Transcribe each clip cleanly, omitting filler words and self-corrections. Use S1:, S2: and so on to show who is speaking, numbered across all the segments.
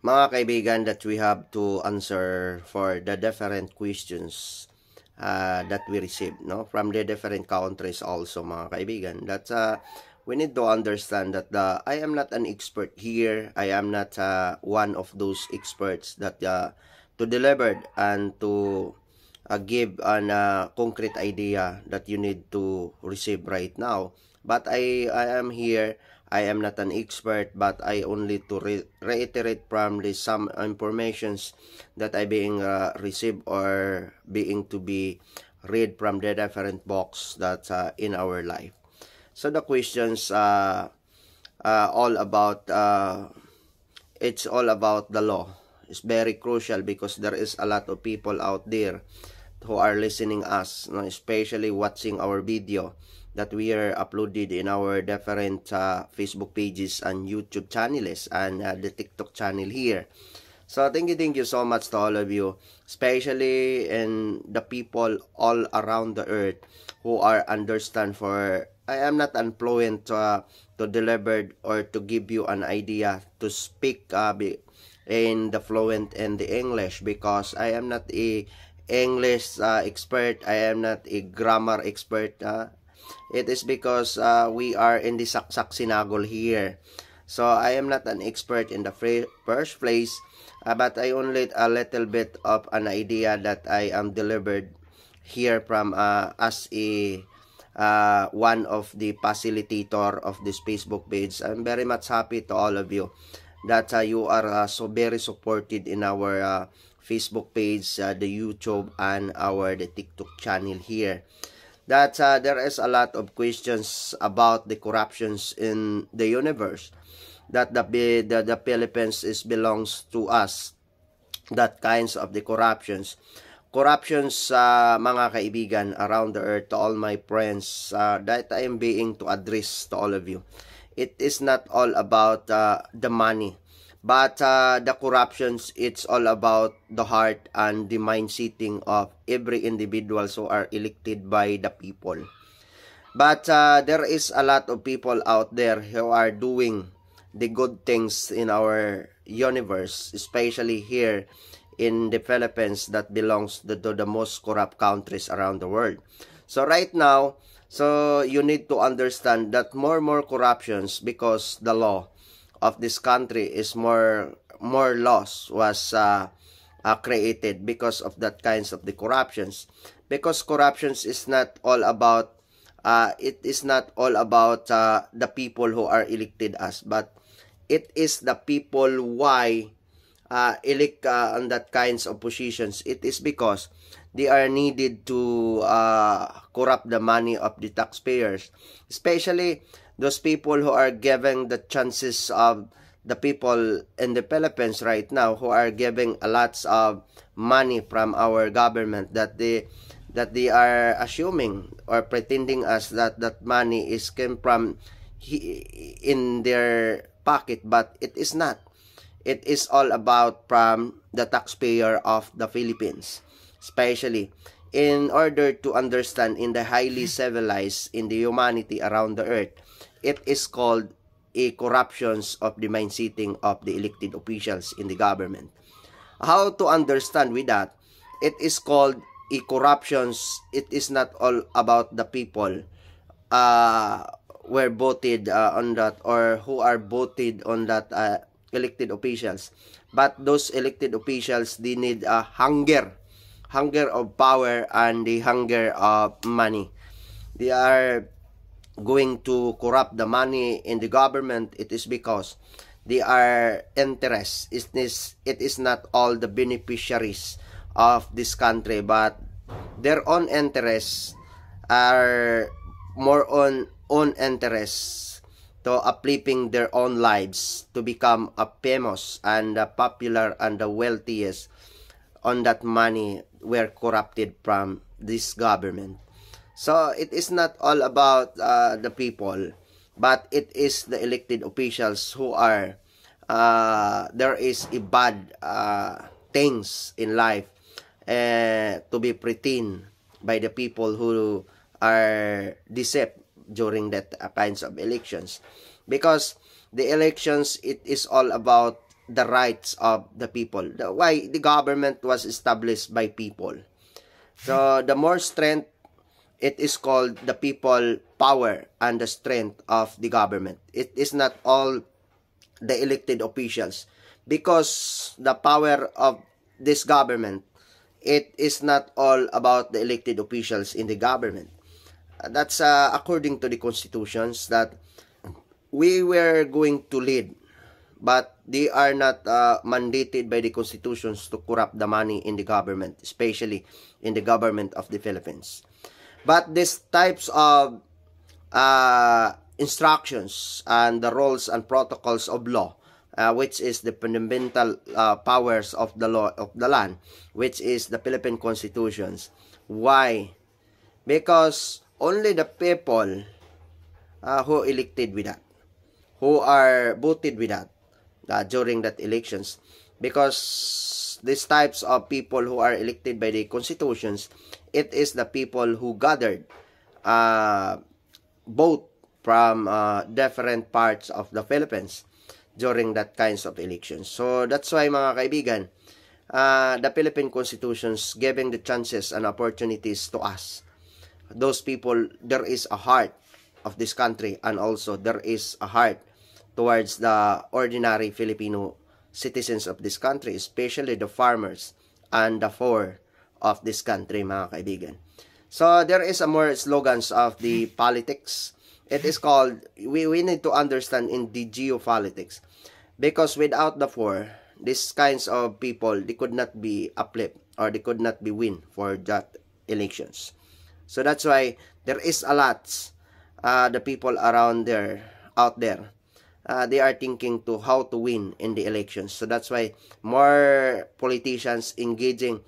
S1: Mga kaibigan, that we have to answer for the different questions that we receive, no, from the different countries also, mga kaibigan. That we need to understand that I am not an expert here. I am not one of those experts that to deliver and to give an concrete idea that you need to receive right now. But I am here. I am not an expert, but I only to reiterate from the some informations that I being received or being to be read from the different books that in our life. So the questions all about it's all about the law. It's very crucial because there is a lot of people out there who are listening us, no, especially watching our video that we are uploaded in our different Facebook pages and YouTube channels and the TikTok channel here. So thank you so much to all of you, especially in the people all around the earth who are understand for I am not unfluent to deliver or to give you an idea to speak in the fluent in the English, because I am not a English expert. I am not a grammar expert. It is because we are in the saksak sinagol here. So I am not an expert in the first place, but I only a little bit of an idea that I am delivered here from as a one of the facilitator of this Facebook page. I'm very much happy to all of you that you are so very supported in our Facebook page, the YouTube, and the TikTok channel here. That there is a lot of questions about the corruptions in the universe, that the Philippines belongs to us, that kinds of the corruptions mga kaibigan around the earth, to all my friends that I am being to address to all of you. It is not all about the money, but the corruptions, it's all about the heart and the mind setting of every individuals who are elected by the people. But there is a lot of people out there who are doing the good things in our universe, especially here in the Philippines, that belongs to the most corrupt countries around the world. So right now, so you need to understand that more corruptions, because the law of this country is more laws was created because of that kinds of the corruptions. Because corruptions is not all about it is not all about the people who are elected us, but it is the people why elect on that kinds of positions. It is because they are needed to corrupt the money of the taxpayers, especially those people who are giving the chances of the people in the Philippines right now, who are giving a lots of money from our government, that they are assuming or pretending us that that money is came from in their pocket, but it is not. It is all about from the taxpayer of the Philippines, especially in order to understand in the highly civilized in the humanity around the earth. It is called a corruptions of the mind setting of the elected officials in the government. How to understand with that? It is called a corruptions. It is not all about the people were voted on that, or who are voted on that elected officials, but those elected officials, they need a hunger of power and the hunger of money. They are going to corrupt the money in the government. It is because they are interest. It is not all the beneficiaries of this country, but their own interests are more on own interests to uplifting their own lives to become a famous and popular and the wealthiest on that money were corrupted from this government. So it is not all about the people, but it is the elected officials who are there is a bad things in life to be pretend by the people who are deceived during that kinds of elections. Because the elections, it is all about the rights of the people. Why the government was established by people. So the more strength, it is called the people power and the strength of the government. It is not all the elected officials, because the power of this government, it is not all about the elected officials in the government. That's according to the constitutions that we were going to lead, but they are not mandated by the constitutions to corrupt the money in the government, especially in the government of the Philippines. But these types of instructions and the rules and protocols of law, which is the fundamental powers of the law of the land, which is the Philippine constitutions. Why? Because only the people who elected with that, who are voted with that during that elections, because these types of people who are elected by the constitutions, it is the people who gathered vote from different parts of the Philippines during that kinds of elections. So that's why, mga kaibigan, the Philippine constitutions giving the chances and opportunities to us. Those people, there is a heart of this country, and also there is a heart towards the ordinary Filipino citizens of this country, especially the farmers and the poor of this country, mga kaibigan. So there is a more slogans of the politics. It is called, we need to understand in the geopolitics, because without the poor, these kinds of people, they could not be uplift, or they could not be win for that elections. So that's why there is a lot the people around there, out there, they are thinking to how to win in the elections. So that's why more politicians engaging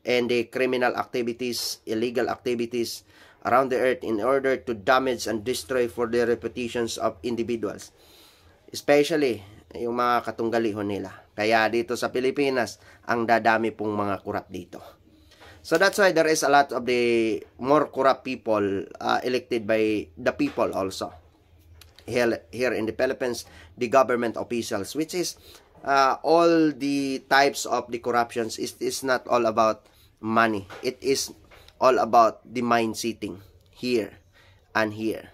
S1: in the criminal activities, illegal activities around the earth in order to damage and destroy for the reputations of individuals, especially yung mga katunggalihon nila. Kaya dito sa Pilipinas, ang dadami pong mga corrupt dito. So that's why there is a lot of the more corrupt people elected by the people also. Here in the Philippines, the government officials, which is all the types of the corruptions, is not all about money. It is all about the mind setting here and here.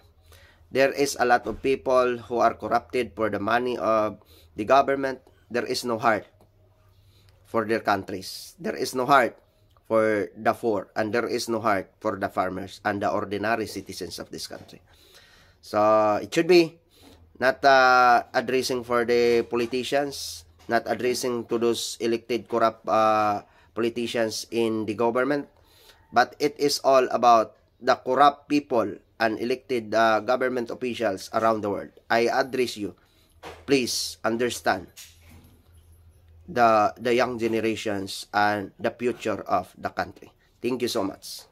S1: There is a lot of people who are corrupted for the money of the government. There is no heart for their countries. There is no heart for the poor, and there is no heart for the farmers and the ordinary citizens of this country. So it should be not addressing for the politicians, not addressing to those elected corrupt politicians in the government, but it is all about the corrupt people and elected government officials around the world. I address you, please understand the young generations and the future of the country. Thank you so much.